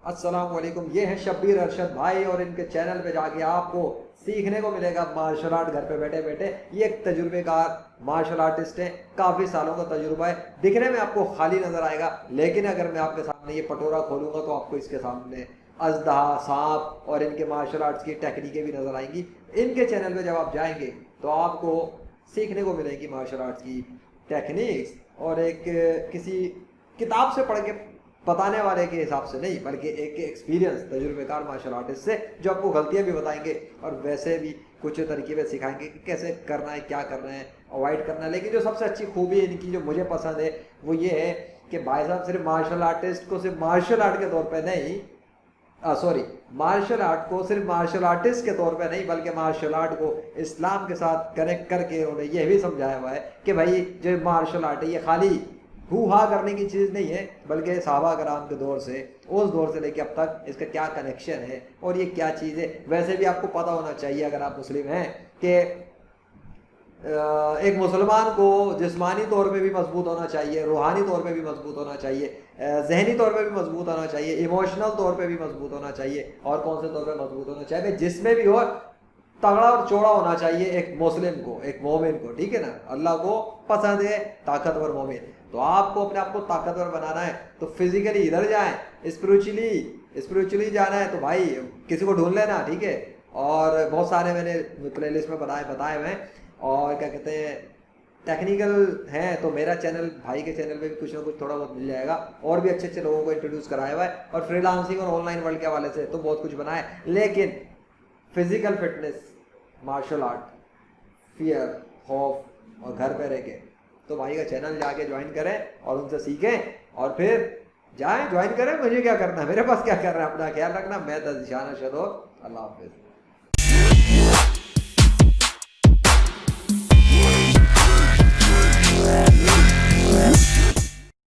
अस्सलाम वालेकुम। ये है शब्बीर अरशद भाई और इनके चैनल पे जाके आपको सीखने को मिलेगा मार्शल आर्ट घर पे बैठे बैठे। ये एक तजुर्बेकार मार्शल आर्टिस्ट हैं, काफ़ी सालों का तजुर्बा है। दिखने में आपको खाली नज़र आएगा, लेकिन अगर मैं आपके सामने ये पटोरा खोलूंगा तो आपको इसके सामने अजदहा, सांप और इनके मार्शल आर्ट्स की टेक्निकें भी नज़र आएंगी। इनके चैनल पे जब आप जाएंगे तो आपको सीखने को मिलेगी मार्शल आर्ट्स की टेक्निक्स, और एक किसी किताब से पढ़ के बताने वाले के हिसाब से नहीं, बल्कि एक एक्सपीरियंस तजुर्बेकार मार्शल आर्टिस्ट से, जो आपको गलतियां भी बताएंगे और वैसे भी कुछ तरकीबें सिखाएंगे कि कैसे करना है, क्या करना है, अवॉइड करना है। लेकिन जो सबसे अच्छी खूबी इनकी जो मुझे पसंद है वो ये है कि भाई साहब सिर्फ मार्शल आर्टिस्ट को सिर्फ मार्शल आर्ट के तौर पर नहीं, सॉरी, मार्शल आर्ट को सिर्फ मार्शल आर्टिस्ट के तौर पे नहीं, बल्कि मार्शल आर्ट को इस्लाम के साथ कनेक्ट करके उन्होंने यह भी समझाया हुआ है कि भाई जो मार्शल आर्ट है ये खाली हु हा करने की चीज़ नहीं है, बल्कि सहाबा कराम के दौर से, उस दौर से लेके अब तक इसका क्या कनेक्शन है और ये क्या चीज़ है। वैसे भी आपको पता होना चाहिए अगर आप मुस्लिम हैं कि एक मुसलमान को जिस्मानी तौर पे भी मजबूत होना चाहिए, रूहानी तौर पे भी मजबूत होना चाहिए, जहनी तौर पे भी मजबूत होना चाहिए, इमोशनल तौर पे भी मजबूत होना चाहिए, और कौन से तौर पे मजबूत होना चाहिए, जिसमें भी हो तगड़ा और चौड़ा होना चाहिए एक मुस्लिम को, एक मोमिन को। ठीक है ना, अल्लाह को पसंद है ताकतवर मोमिन। तो आपको अपने आप को ताकतवर बनाना है तो फिजिकली इधर जाए, स्पिरिचुअली जाना है तो भाई किसी को ढूंढ लेना, ठीक है। और बहुत सारे मैंने प्लेलिस्ट में बताए हुए हैं, और क्या कहते हैं टेक्निकल हैं, तो मेरा चैनल, भाई के चैनल पे भी कुछ ना कुछ थोड़ा बहुत मिल जाएगा। और भी अच्छे अच्छे लोगों को इंट्रोड्यूस कराया हुआ है, और फ्रीलांसिंग और ऑनलाइन वर्ल्ड के हवाले से तो बहुत कुछ बनाया है। लेकिन physical fitness, martial art, fear, खौफ और घर पे रह के, तो भाई का चैनल जाके ज्वाइन करें और उनसे सीखें, और फिर जाएं ज्वाइन करें। मुझे क्या करना है, मेरे पास क्या करना है, अपना ख्याल रखना। मैं दर्शान अरशद, अल्लाह हाफिज़।